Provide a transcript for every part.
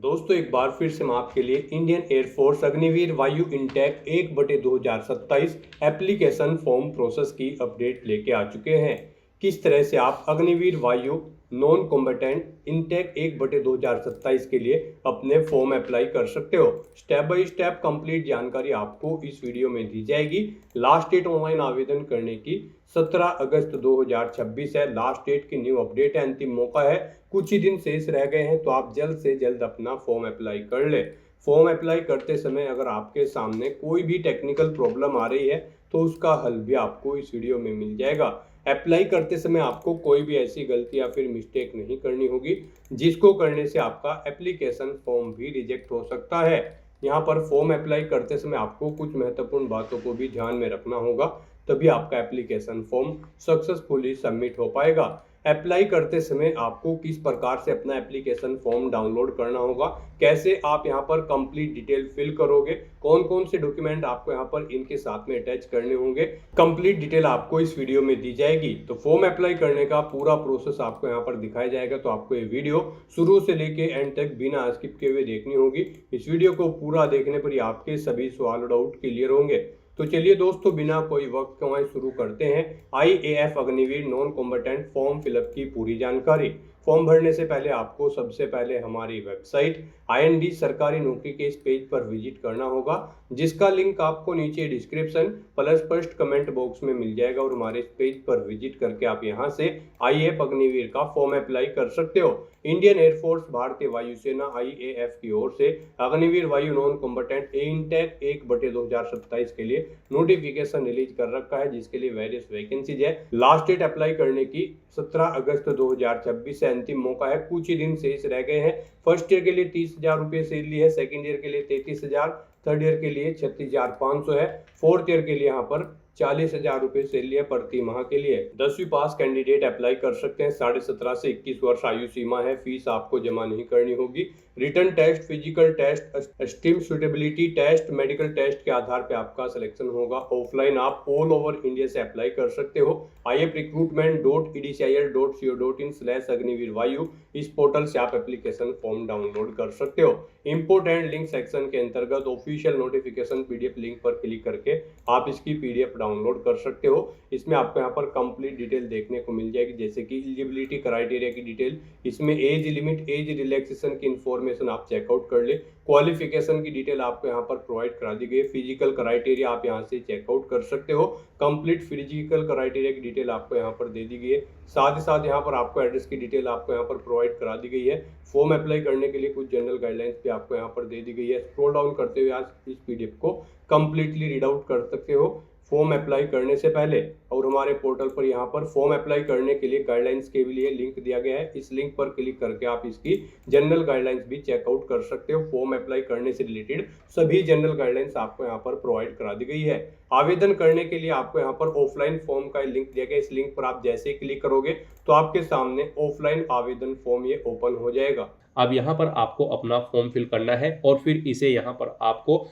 दोस्तों एक बार फिर से मैं आपके लिए इंडियन एयरफोर्स अग्निवीर वायु इनटेक 1/2027 एप्लीकेशन फॉर्म प्रोसेस की अपडेट लेके आ चुके हैं। किस तरह से आप अग्निवीर वायु नॉन कॉम्बेटेंट इनटेक 1/2027 के लिए अपने फॉर्म अप्लाई कर सकते हो। स्टेप बाय स्टेप कंप्लीट जानकारी आपको इस वीडियो में दी जाएगी। लास्ट डेट ऑनलाइन आवेदन करने की 17 अगस्त 2026 है। लास्ट डेट की न्यू अपडेट है, अंतिम मौका है, कुछ ही दिन शेष रह गए हैं, तो आप जल्द से जल्द अपना फॉर्म अप्लाई कर ले। फॉर्म अप्लाई करते समय अगर आपके सामने कोई भी टेक्निकल प्रॉब्लम आ रही है तो उसका हल भी आपको इस वीडियो में मिल जाएगा। अप्लाई करते समय आपको कोई भी ऐसी गलती या फिर मिस्टेक नहीं करनी होगी जिसको करने से आपका एप्लीकेशन फॉर्म भी रिजेक्ट हो सकता है। यहाँ पर फॉर्म अप्लाई करते समय आपको कुछ महत्वपूर्ण बातों को भी ध्यान में रखना होगा, तभी आपका एप्लीकेशन फॉर्म सक्सेसफुली सबमिट हो पाएगा। अप्लाई करते समय आपको किस प्रकार से अपना एप्लीकेशन फॉर्म डाउनलोड करना होगा, कैसे आप यहाँ पर कंप्लीट डिटेल फिल करोगे, कौन कौन से डॉक्यूमेंट आपको यहाँ पर इनके साथ में अटैच करने होंगे, कंप्लीट डिटेल आपको इस वीडियो में दी जाएगी। तो फॉर्म अप्लाई करने का पूरा प्रोसेस आपको यहाँ पर दिखाया जाएगा, तो आपको ये वीडियो शुरू से लेके एंड तक बिना स्किप किए हुए देखनी होगी। इस वीडियो को पूरा देखने पर ही आपके सभी सवाल और डाउट क्लियर होंगे। तो चलिए दोस्तों बिना कोई वक्त गंवाए शुरू करते हैं IAF Agniveer non combatant form fill up की पूरी जानकारी। फॉर्म भरने से पहले आपको सबसे पहले हमारी वेबसाइट IND सरकारी नौकरी के इस पेज पर विजिट करना होगा, जिसका लिंक आपको नीचे description plus first comment box में मिल जाएगा। और हमारे इस पेज पर विजिट करके आप यहां से आईएएफ अग्निवीर का फॉर्म अप्लाई कर सकते हो। इंडियन एयरफोर्स भारतीय वायुसेना IAF की ओर से अग्निवीर वायु नॉन कॉम्बेटेंट इनटेक 1/2027 के लिए नोटिफिकेशन रिलीज कर रखा है, जिसके लिए वेरियस वैकेंसीज है। लास्ट डेट अप्लाई करने की 17 अगस्त 2026 से अंतिम मौका है, कुछ ही दिन शेष रह गए हैं। फर्स्ट ईयर के लिए 30,000 रुपये सैलरी है, सेकंड ईयर के लिए 33,000, थर्ड ईयर के लिए 36,500 है, फोर्थ ईयर के लिए यहाँ पर 40,000 रुपये सैलरी है प्रति माह के लिए। 10वीं पास कैंडिडेट अप्लाई कर सकते हैं। 17.5 से 21 वर्ष आयु सीमा है। फीस आपको जमा नहीं करनी होगी। Written test, physical test, stream suitability test, medical test के आधार पे आपका सिलेक्शन होगा। ऑफलाइन आप ऑल ओवर इंडिया से अप्लाई कर सकते हो। ifrecruitment.edcil.co.in/अग्निवीर वायु इस पोर्टल से आप एप्लीकेशन फॉर्म डाउनलोड कर सकते हो। इंपोर्टेंट लिंक सेक्शन के अंतर्गत ऑफिशियल नोटिफिकेशन PDF लिंक पर क्लिक करके आप इसकी PDF डाउनलोड कर सकते हो। इसमें आपको यहाँ पर कंप्लीट डिटेल देखने को मिल जाएगी, जैसे कि एलिजिबिलिटी क्राइटेरिया की डिटेल, इसमें एज लिमिट, एज रिलैक्सेशन की इंफॉर्मेशन आप चेकआउट कर ले। क्वालिफिकेशन की डिटेल आपको यहाँ पर प्रोवाइड करा दी गई है। फिजिकल क्राइटेरिया आप यहाँ से चेकआउट कर सकते हो। कंप्लीट फिजिकल क्राइटेरिया की डिटेल आपको यहाँ पर दे दी गई है। साथ ही साथ यहाँ पर आपको एड्रेस की डिटेल आपको यहाँ पर प्रोवाइड करा दी गई है। फॉर्म अप्लाई करने के लिए कुछ जनरल गाइडलाइंस भी आपको यहाँ पर दे दी गई है। स्क्रॉल डाउन करते हुए आज इस PDF को कंप्लीटली रीड आउट कर सकते हो फॉर्म अप्लाई करने से पहले। और हमारे पोर्टल पर यहाँ पर फॉर्म अप्लाई करने के लिए गाइडलाइंस के लिए लिंक दिया गया है। इस लिंक पर क्लिक करके आप इसकी जनरल गाइडलाइंस भी चेकआउट कर सकते हो। फॉर्म अप्लाई करने से रिलेटेड सभी जनरल गाइडलाइंस आपको यहाँ पर प्रोवाइड करा दी गई है। आवेदन करने के लिए आपको यहाँ पर ऑफलाइन फॉर्म का लिंक दिया गया है। इस लिंक पर आप जैसे ही क्लिक करोगे तो आपके सामने ऑफलाइन आवेदन फॉर्म ये ओपन हो जाएगा। अब यहाँ पर आपको अपना फॉर्म फिल करना है और फिर इसे यहाँ पर आपको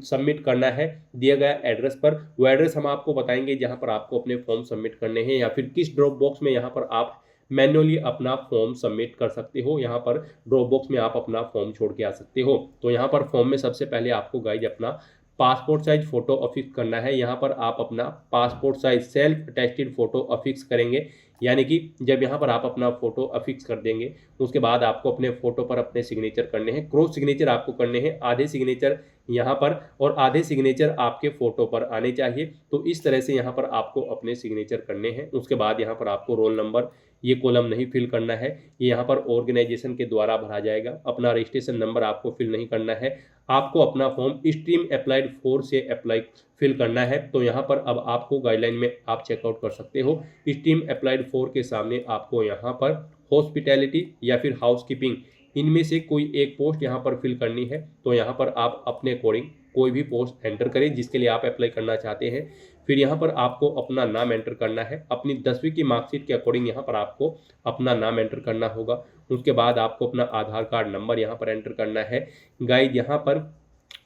सबमिट करना है दिया गया एड्रेस पर। वो एड्रेस हम आपको बताएंगे जहाँ पर आपको अपने फॉर्म सबमिट करने हैं, या फिर किस ड्रॉप बॉक्स में यहाँ पर आप मैन्युअली अपना फॉर्म सबमिट कर सकते हो। यहाँ पर ड्रॉप बॉक्स में आप अपना फॉर्म छोड़ के आ सकते हो। तो यहाँ पर फॉर्म में सबसे पहले आपको गाइज अपना पासपोर्ट साइज फोटो अफिक्स करना है। यहाँ पर आप अपना passport size self attested photo affix करेंगे, यानी कि जब यहाँ पर आप अपना फोटो अफिक्स कर देंगे उसके बाद आपको अपने फोटो पर अपने सिग्नेचर करने हैं। क्रॉस सिग्नेचर आपको करने हैं, आधे सिग्नेचर यहाँ पर और आधे सिग्नेचर आपके फोटो पर आने चाहिए। तो इस तरह से यहाँ पर आपको अपने सिग्नेचर करने हैं। उसके बाद यहाँ पर आपको रोल नंबर, ये कॉलम नहीं फिल करना है, ये यहाँ पर ऑर्गेनाइजेशन के द्वारा भरा जाएगा। अपना रजिस्ट्रेशन नंबर आपको फिल नहीं करना है। आपको अपना फॉर्म स्ट्रीम अप्लाइड 4 से अप्लाई फिल करना है। तो यहाँ पर अब आपको गाइडलाइन में आप चेकआउट कर सकते हो। स्ट्रीम अप्लाइड 4 के सामने आपको यहाँ पर हॉस्पिटैलिटी या फिर हाउसकीपिंग, इनमें से कोई एक पोस्ट यहाँ पर फिल करनी है। तो यहाँ पर आप अपने अकॉर्डिंग कोई भी पोस्ट एंटर करें जिसके लिए आप अप्लाई करना चाहते हैं। फिर यहाँ पर आपको अपना नाम एंटर करना है। अपनी 10वीं की मार्कशीट के अकॉर्डिंग यहाँ पर आपको अपना नाम एंटर करना होगा। उसके बाद आपको अपना आधार कार्ड नंबर यहाँ पर एंटर करना है। गाइड यहाँ पर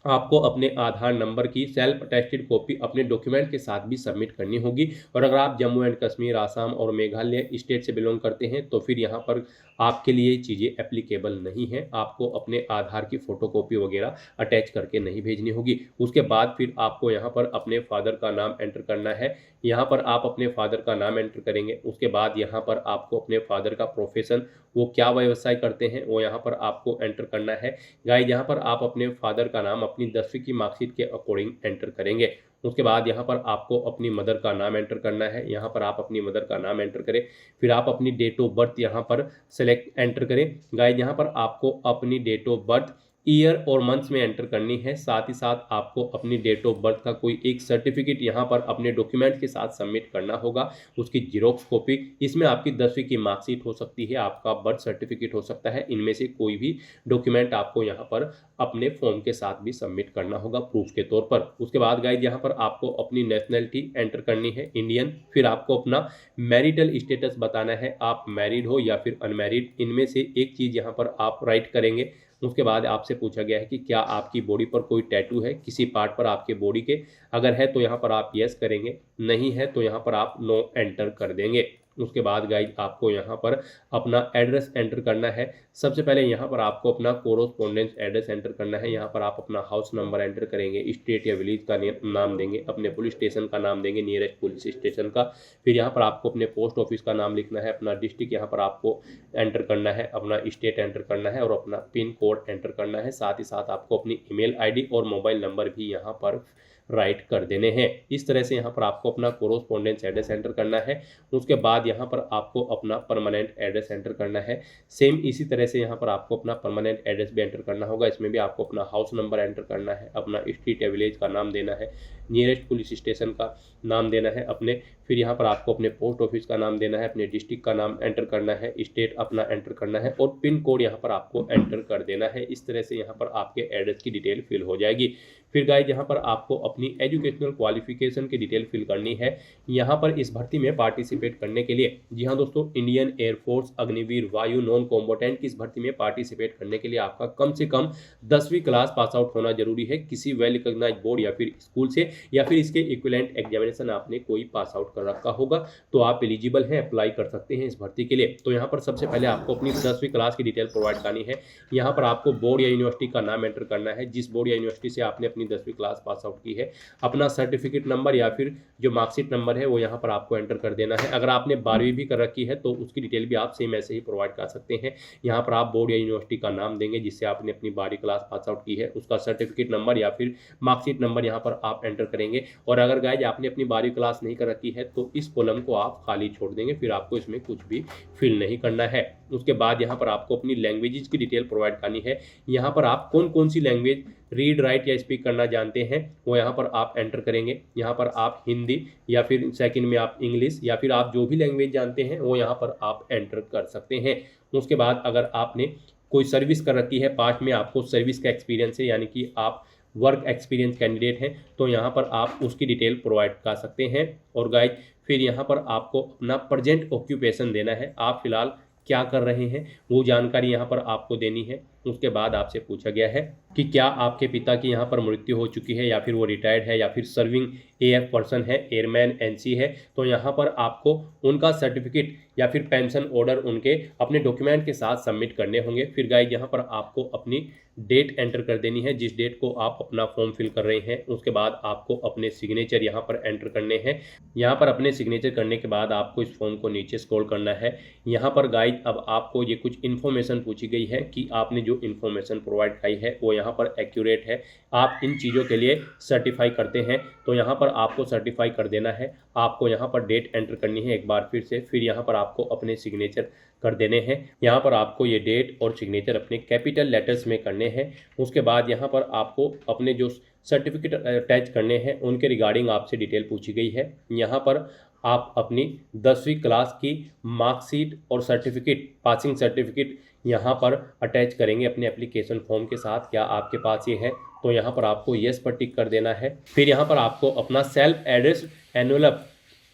आपको अपने आधार नंबर की सेल्फ अटेस्टेड कॉपी अपने डॉक्यूमेंट के साथ भी सबमिट करनी होगी। और अगर आप जम्मू एंड कश्मीर, आसाम और मेघालय स्टेट से बिलोंग करते हैं तो फिर यहाँ पर आपके लिए चीज़ें एप्लीकेबल नहीं है। आपको अपने आधार की फ़ोटोकॉपी वगैरह अटैच करके नहीं भेजनी होगी। उसके बाद फिर आपको यहाँ पर अपने फादर का नाम एंटर करना है। यहाँ पर आप अपने फादर का नाम एंटर करेंगे। उसके बाद यहाँ पर आपको अपने फादर का प्रोफेशन, वो क्या व्यवसाय करते हैं, वो यहाँ पर आपको एंटर करना है। गाइस, यहाँ पर आप अपने फादर का नाम अपनी 10वीं की मार्कशीट के अकॉर्डिंग एंटर करेंगे। उसके बाद यहाँ पर आपको अपनी मदर का नाम एंटर करना है। यहाँ पर आप अपनी मदर का नाम एंटर करें। फिर आप अपनी डेट ऑफ बर्थ यहाँ पर सेलेक्ट एंटर करें। गाइस, यहाँ पर आपको अपनी डेट ऑफ बर्थ ईयर और मंथ्स में एंटर करनी है। साथ ही साथ आपको अपनी डेट ऑफ बर्थ का कोई एक सर्टिफिकेट यहाँ पर अपने डॉक्यूमेंट के साथ सबमिट करना होगा, उसकी जीरोक्स कॉपी। इसमें आपकी 10वीं की मार्कशीट हो सकती है, आपका बर्थ सर्टिफिकेट हो सकता है, इनमें से कोई भी डॉक्यूमेंट आपको यहाँ पर अपने फॉर्म के साथ भी सबमिट करना होगा प्रूफ के तौर पर। उसके बाद गाइस, यहाँ पर आपको अपनी नेशनैलिटी एंटर करनी है, इंडियन। फिर आपको अपना मैरिटल स्टेटस बताना है, आप मैरिड हो या फिर अनमैरिड, इनमें से एक चीज़ यहाँ पर आप राइट करेंगे। उसके बाद आपसे पूछा गया है कि क्या आपकी बॉडी पर कोई टैटू है किसी पार्ट पर आपके बॉडी के। अगर है तो यहाँ पर आप यस करेंगे, नहीं है तो यहाँ पर आप नो एंटर कर देंगे। उसके बाद गाइज आपको यहाँ पर अपना एड्रेस एंटर करना है। सबसे पहले यहाँ पर आपको अपना कोरोस्पोंडेंस एड्रेस एंटर करना है। यहाँ पर आप अपना हाउस नंबर एंटर करेंगे, स्टेट या विलेज का नाम देंगे, अपने पुलिस स्टेशन का नाम देंगे, नियरेस्ट पुलिस स्टेशन का। फिर यहाँ पर आपको अपने पोस्ट ऑफिस का नाम लिखना है, अपना डिस्ट्रिक्ट यहाँ पर आपको एंटर करना है, अपना स्टेट एंटर करना है और अपना पिन कोड एंटर करना है। साथ ही साथ आपको अपनी ईमेल आईडी और मोबाइल नंबर भी यहाँ पर राइट कर देने हैं। इस तरह से यहाँ पर आपको अपना कोरोस्पोंडेंस एड्रेस एंटर करना है। उसके बाद यहाँ पर आपको अपना परमानेंट एड्रेस एंटर करना है। सेम इसी तरह से यहाँ पर आपको अपना परमानेंट एड्रेस भी एंटर करना होगा। इसमें भी आपको अपना हाउस नंबर एंटर करना है, अपना स्ट्रीट या विलेज का नाम देना है, नियरेस्ट पुलिस स्टेशन का नाम देना है अपने। फिर यहाँ पर आपको अपने पोस्ट ऑफिस का नाम देना है, अपने डिस्ट्रिक्ट का नाम एंटर करना है, स्टेट अपना एंटर करना है और पिन कोड यहाँ पर आपको एंटर कर देना है। इस तरह से यहाँ पर आपके एड्रेस की डिटेल फिल हो जाएगी। फिर गाइस, यहाँ पर आपको अपनी एजुकेशनल क्वालिफिकेशन की डिटेल फिल करनी है यहाँ पर इस भर्ती में पार्टिसिपेट करने के लिए। जी हाँ दोस्तों, इंडियन एयरफोर्स अग्निवीर वायु नॉन कॉम्बेटेंट की इस भर्ती में पार्टिसिपेट करने के लिए आपका कम से कम 10वीं क्लास पास आउट होना जरूरी है, किसी वेल रिकॉग्नाइज्ड बोर्ड या फिर स्कूल से, या फिर इसके इक्विवेलेंट एग्जामिनेशन आपने कोई पास आउट कर रखा होगा तो आप एलिजिबल हैं, अप्लाई कर सकते हैं इस भर्ती के लिए। तो यहाँ पर सबसे पहले आपको अपनी 10वीं क्लास की डिटेल प्रोवाइड करनी है। यहाँ पर आपको बोर्ड या यूनिवर्सिटी का नाम एंटर करना है, जिस बोर्ड या यूनिवर्सिटी से आपने अपनी 10वीं क्लास पास आउट की है। अपना सर्टिफिकेट नंबर या फिर जो मार्कशीट नंबर है वो यहाँ पर आपको एंटर कर देना है। अगर आपने 12वीं भी कर रखी है तो उसकी डिटेल भी आप सेम ऐसे ही प्रोवाइड कर सकते हैं। यहाँ पर आप बोर्ड या यूनिवर्सिटी का नाम देंगे जिससे आपने अपनी 12वीं क्लास पास आउट की है, उसका सर्टिफिकेट नंबर या फिर मार्कशीट नंबर यहाँ पर आप एंटर करेंगे। और अगर गाइज आपने अपनी 12वीं क्लास नहीं कर रखी है तो इस कॉलम को आप खाली छोड़ देंगे, फिर आपको इसमें कुछ भी फिल नहीं करना है। उसके बाद यहाँ पर आपको अपनी लैंग्वेजेस की डिटेल प्रोवाइड करनी है। यहाँ पर आप कौन कौन सी लैंग्वेज रीड, राइट या स्पीक करना जानते हैं वो यहाँ पर आप एंटर करेंगे। यहाँ पर आप हिंदी या फिर सेकंड में आप इंग्लिश या फिर आप जो भी लैंग्वेज जानते हैं वो यहाँ पर आप एंटर कर सकते हैं। उसके बाद अगर आपने कोई सर्विस कर रखी है, पास्ट में आपको सर्विस का एक्सपीरियंस है, यानी कि आप वर्क एक्सपीरियंस कैंडिडेट हैं, तो यहाँ पर आप उसकी डिटेल प्रोवाइड कर सकते हैं। और गाइज फिर यहाँ पर आपको अपना प्रेजेंट ऑक्यूपेशन देना है, आप फिलहाल क्या कर रहे हैं वो जानकारी यहाँ पर आपको देनी है। उसके बाद आपसे पूछा गया है कि क्या आपके पिता की यहाँ पर मृत्यु हो चुकी है या फिर वो रिटायर्ड है या फिर सर्विंग एएफ पर्सन है, एयरमैन, एनसी है, तो यहाँ पर आपको उनका सर्टिफिकेट या फिर पेंशन ऑर्डर उनके अपने डॉक्यूमेंट के साथ सबमिट करने होंगे। फिर गाइज यहाँ पर आपको अपनी डेट एंटर कर देनी है, जिस डेट को आप अपना फॉर्म फिल कर रहे हैं। उसके बाद आपको अपने सिग्नेचर यहाँ पर एंटर करने हैं। यहाँ पर अपने सिग्नेचर करने के बाद आपको इस फॉर्म को नीचे स्क्रॉल करना है। यहाँ पर गाइज अब आपको ये कुछ इन्फॉर्मेशन पूछी गई है कि आपने जो इन्फॉर्मेशन प्रोवाइड की है वो यहाँ पर एक्यूरेट है, आप इन चीज़ों के लिए सर्टिफाई करते हैं, तो यहाँ पर आपको सर्टिफाई कर देना है। आपको यहाँ पर डेट एंटर करनी है एक बार फिर से, फिर यहाँ पर आपको अपने सिग्नेचर कर देने हैं। यहाँ पर आपको ये डेट और सिग्नेचर अपने कैपिटल लेटर्स में करने हैं। उसके बाद यहाँ पर आपको अपने जो सर्टिफिकेट अटैच करने हैं उनके रिगार्डिंग आपसे डिटेल पूछी गई है। यहाँ पर आप अपनी 10वीं क्लास की मार्कशीट और सर्टिफिकेट, पासिंग सर्टिफिकेट यहाँ पर अटैच करेंगे अपने एप्लीकेशन फॉर्म के साथ। क्या आपके पास ये है तो यहाँ पर आपको येस पर टिक कर देना है। फिर यहाँ पर आपको अपना सेल्फ एड्रेस एनवलप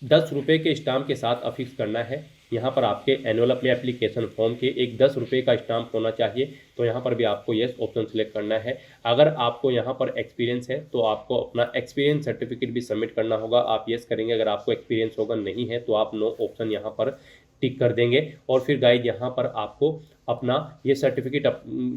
₹10 के स्टाम्प के साथ अफिक्स करना है। यहाँ पर आपके एनवलप में एप्लीकेशन फॉर्म के एक ₹10 का स्टाम्प होना चाहिए, तो यहाँ पर भी आपको येस ऑप्शन सेलेक्ट करना है। अगर आपको यहाँ पर एक्सपीरियंस है तो आपको अपना एक्सपीरियंस सर्टिफिकेट भी सबमिट करना होगा, आप येस करेंगे। अगर आपको एक्सपीरियंस होगा नहीं है तो आप नो ऑप्शन यहाँ पर टिक कर देंगे। और फिर गाइज यहाँ पर आपको अपना ये सर्टिफिकेट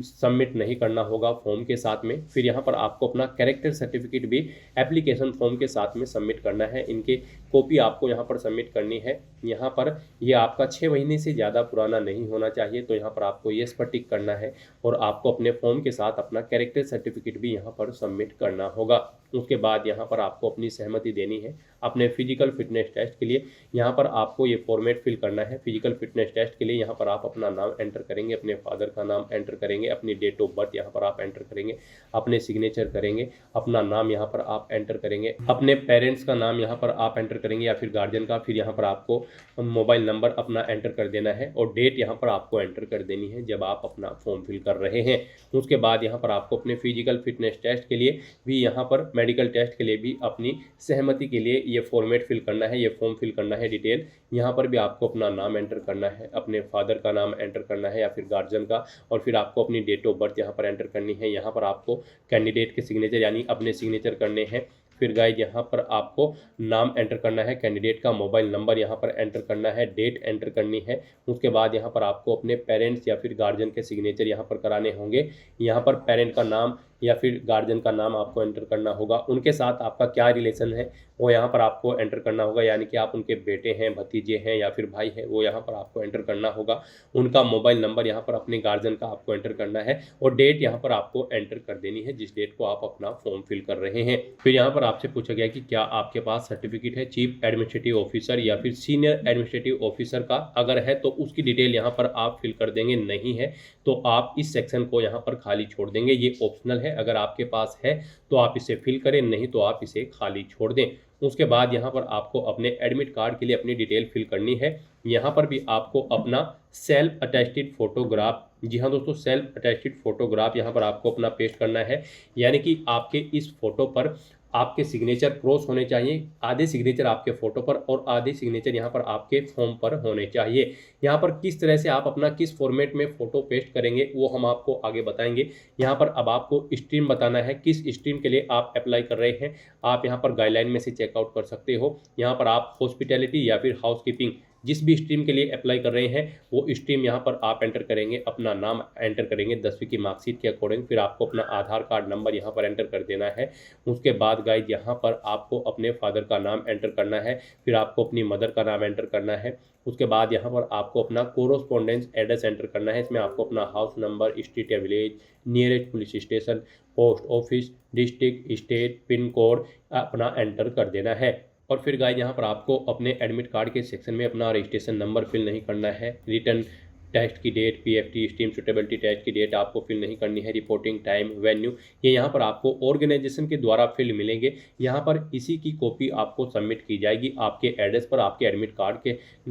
सबमिट नहीं करना होगा फॉर्म के साथ में। फिर यहाँ पर आपको अपना कैरेक्टर सर्टिफिकेट भी एप्लीकेशन फॉर्म के साथ में सबमिट करना है। इनकी कॉपी आपको यहाँ पर सबमिट करनी है। यहाँ पर ये आपका 6 महीने से ज़्यादा पुराना नहीं होना चाहिए, तो यहाँ पर आपको येस पर टिक करना है और आपको अपने फॉर्म के साथ अपना कैरेक्टर सर्टिफिकेट भी यहाँ पर सबमिट करना होगा। उसके बाद यहाँ पर आपको अपनी सहमति देनी है अपने फिजिकल फिटनेस टेस्ट के लिए। यहाँ पर आपको ये फॉर्मेट फिल करना है। फिजिकल फिटनेस टेस्ट के लिए यहाँ पर आप अपना नाम एंटर करेंगे, अपने फादर का नाम एंटर करेंगे, अपनी डेट ऑफ बर्थ यहाँ पर आप एंटर करेंगे, अपने सिग्नेचर करेंगे, अपना नाम यहाँ पर आप एंटर करेंगे, अपने पेरेंट्स का नाम यहाँ पर आप एंटर करेंगे या फिर गार्जियन का। फिर यहाँ पर आपको मोबाइल नंबर अपना एंटर कर देना है और डेट यहाँ पर आपको एंटर कर देनी है जब आप अपना फॉर्म फिल कर रहे हैं। उसके बाद यहाँ पर आपको अपने फिजिकल फिटनेस टेस्ट के लिए भी, यहाँ पर मेडिकल टेस्ट के लिए भी अपनी सहमति के लिए ये फॉर्मेट फिल करना है, ये फॉर्म फिल करना है डिटेल। यहाँ पर भी आपको अपना नाम एंटर करना है, अपने फादर का नाम एंटर करना है या फिर गार्जियन का, और फिर आपको अपनी डेट ऑफ बर्थ यहाँ पर एंटर करनी है। यहाँ पर आपको कैंडिडेट के सिग्नेचर यानी अपने सिग्नेचर करने हैं। फिर गाइज यहाँ पर आपको नाम एंटर करना है, कैंडिडेट का मोबाइल नंबर यहाँ पर एंटर करना है, डेट एंटर करनी है। उसके बाद यहाँ पर आपको अपने पेरेंट्स या फिर गार्जियन के सिग्नेचर यहाँ पर कराने होंगे। यहाँ पर पेरेंट का नाम या फिर गार्जियन का नाम आपको एंटर करना होगा। उनके साथ आपका क्या रिलेशन है वो यहाँ पर आपको एंटर करना होगा, यानी कि आप उनके बेटे हैं, भतीजे हैं या फिर भाई हैं, वो यहाँ पर आपको एंटर करना होगा। उनका मोबाइल नंबर यहाँ पर अपने गार्जियन का आपको एंटर करना है और डेट यहाँ पर आपको एंटर कर देनी है जिस डेट को आप अपना फॉर्म फिल कर रहे हैं। फिर यहाँ पर आपसे पूछा गया कि क्या आपके पास सर्टिफिकेट है चीफ एडमिनिस्ट्रेटिव ऑफिसर या फिर सीनियर एडमिनिस्ट्रेटिव ऑफिसर का। अगर है तो उसकी डिटेल यहाँ पर आप फिल कर देंगे, नहीं है तो आप इस सेक्शन को यहाँ पर खाली छोड़ देंगे। ये ऑप्शनल है, अगर आपके पास है तो आप इसे फिल करें, नहीं तो आप इसे खाली छोड़ दें। उसके बाद यहाँ पर आपको अपने एडमिट कार्ड के लिए अपनी डिटेल फिल करनी है। यहाँ पर भी आपको अपना सेल्फ अटेस्टेड फोटोग्राफ, जी हाँ दोस्तों, सेल्फ अटेस्टेड फोटोग्राफ यहाँ पर आपको अपना पेस्ट करना है, यानी कि आपके इस फोटो पर आपके सिग्नेचर क्रॉस होने चाहिए। आधे सिग्नेचर आपके फोटो पर और आधे सिग्नेचर यहाँ पर आपके फॉर्म पर होने चाहिए। यहाँ पर किस तरह से आप अपना किस फॉर्मेट में फोटो पेस्ट करेंगे वो हम आपको आगे बताएंगे। यहाँ पर अब आपको स्ट्रीम बताना है, किस स्ट्रीम के लिए आप अप्लाई कर रहे हैं। आप यहाँ पर गाइडलाइन में से चेकआउट कर सकते हो। यहाँ पर आप हॉस्पिटैलिटी या फिर हाउसकीपिंग जिस भी स्ट्रीम के लिए अप्लाई कर रहे हैं वो स्ट्रीम यहाँ पर आप एंटर करेंगे, अपना नाम एंटर करेंगे 10वीं की मार्कशीट के अकॉर्डिंग। फिर आपको अपना आधार कार्ड नंबर यहाँ पर एंटर कर देना है। उसके बाद गाइज यहाँ पर आपको अपने फादर का नाम एंटर करना है, फिर आपको अपनी मदर का नाम एंटर करना है। उसके बाद यहाँ पर आपको अपना कोरोस्पोंडेंस एड्रेस एंटर करना है। इसमें आपको अपना हाउस नंबर, स्ट्रीट या village, nearest police station, post office, district, state, pin code अपना एंटर कर देना है। और फिर गाइज यहाँ पर आपको अपने एडमिट कार्ड के सेक्शन में अपना रजिस्ट्रेशन नंबर फिल नहीं करना है। रिटर्न टेस्ट की date, PFT stream suitability test की डेट आपको फिल नहीं करनी है। रिपोर्टिंग टाइम, वेन्यू, ये यहाँ पर आपको ऑर्गेनाइजेशन के द्वारा फिल मिलेंगे। यहाँ पर इसी की कॉपी आपको सबमिट की जाएगी आपके एड्रेस पर, आपके एडमिट कार्ड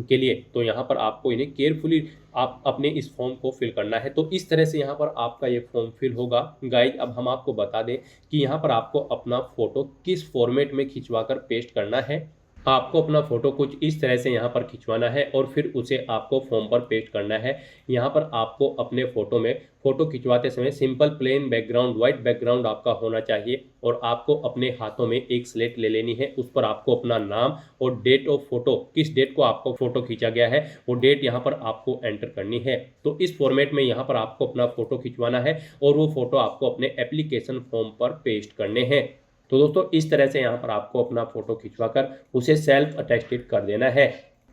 के लिए। तो यहाँ पर आपको इन्हें केयरफुली आप अपने इस फॉर्म को फिल करना है। तो इस तरह से यहाँ पर आपका ये फॉर्म फिल होगा। गाइज अब हम आपको बता दें कि यहाँ पर आपको अपना फ़ोटो किस फॉर्मेट में खिंचवा कर पेस्ट करना है। आपको अपना फ़ोटो कुछ इस तरह से यहाँ पर खिंचवाना है और फिर उसे आपको फॉर्म पर पेस्ट करना है। यहाँ पर आपको अपने फ़ोटो में फ़ोटो खिंचवाते समय simple plain background, white background आपका होना चाहिए और आपको अपने हाथों में एक स्लेट ले लेनी है। उस पर आपको अपना नाम और डेट ऑफ फोटो, किस डेट को आपको फ़ोटो खींचा गया है वो डेट यहाँ पर आपको एंटर करनी है। तो इस फॉर्मेट में यहाँ पर आपको अपना फ़ोटो खिंचवाना है और वो फ़ोटो आपको अपने एप्लीकेशन फॉर्म पर पेस्ट करने हैं। तो दोस्तों इस तरह से यहाँ पर आपको अपना फ़ोटो खिंचवाकर उसे सेल्फ अटेस्टेड कर देना है।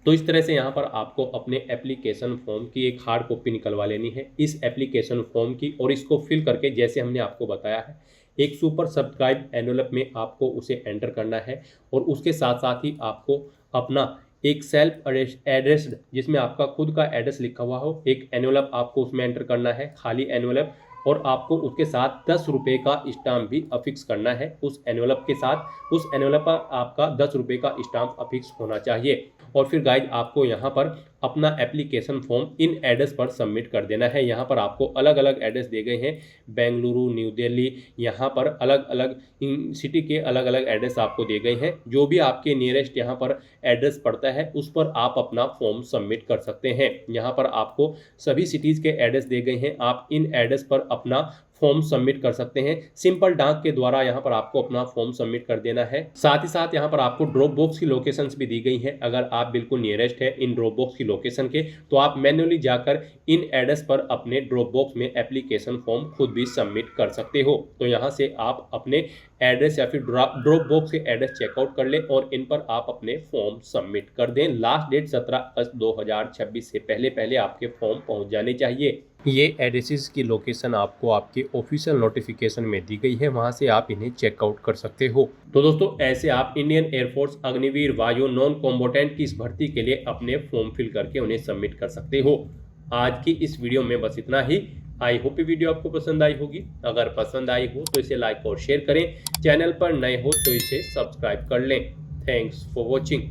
तो इस तरह से यहाँ पर आपको अपने एप्लीकेशन फॉर्म की एक हार्ड कॉपी निकलवा लेनी है इस एप्लीकेशन फॉर्म की, और इसको फिल करके जैसे हमने आपको बताया है एक सुपर सब्सक्राइब एनवलप में आपको उसे एंटर करना है। और उसके साथ साथ ही आपको अपना एक सेल्फ एड्रेस जिसमें आपका खुद का एड्रेस लिखा हुआ हो एक एनवलप आपको उसमें एंटर करना है, खाली एनवलप, और आपको उसके साथ ₹10 का स्टाम्प भी अफिक्स करना है उस एनवलप के साथ। उस एनवलप पर आपका ₹10 का स्टाम्प अफिक्स होना चाहिए। और फिर गाइज आपको यहाँ पर अपना एप्लीकेशन फॉर्म इन एड्रेस पर सबमिट कर देना है। यहाँ पर आपको अलग अलग एड्रेस दिए गए हैं, बेंगलुरु, न्यू दिल्ली, यहाँ पर अलग अलग सिटी के अलग अलग एड्रेस आपको दिए गए हैं। जो भी आपके नियरेस्ट यहाँ पर एड्रेस पड़ता है उस पर आप अपना फॉर्म सबमिट कर सकते हैं। यहाँ पर आपको सभी सिटीज़ के एड्रेस दिए गए हैं, आप इन एड्रेस पर अपना फॉर्म सबमिट कर सकते हैं। सिंपल डाक के द्वारा यहाँ पर आपको अपना फॉर्म सबमिट कर देना है। साथ ही साथ यहाँ पर आपको ड्रॉप बॉक्स की लोकेशंस भी दी गई हैं। अगर आप बिल्कुल नियरेस्ट है इन ड्रॉप बॉक्स की लोकेशन के, तो आप मैन्युअली जाकर इन एड्रेस पर अपने ड्रॉप बॉक्स में एप्लीकेशन फॉर्म खुद भी सबमिट कर सकते हो। तो यहाँ से आप अपने एड्रेस या फिर ड्रॉप बॉक्स के एड्रेस चेकआउट कर लें और इन पर आप अपने फॉर्म सबमिट कर दें। लास्ट डेट 17 अगस्त 2026 से पहले पहले आपके फॉर्म पहुंच जाने चाहिए। ये एड्रेसेस की लोकेशन आपको आपके ऑफिशियल नोटिफिकेशन में दी गई है, वहां से आप इन्हें चेकआउट कर सकते हो। तो दोस्तों, ऐसे आप इंडियन एयरफोर्स अग्निवीर वायु नॉन कॉम्बेटेंट की इस भर्ती के लिए अपने फॉर्म फिल करके उन्हें सबमिट कर सकते हो। आज की इस वीडियो में बस इतना ही। आई होप ये वीडियो आपको पसंद आई होगी। अगर पसंद आई हो तो इसे लाइक और शेयर करें। चैनल पर नए हो तो इसे सब्सक्राइब कर लें। Thanks for watching.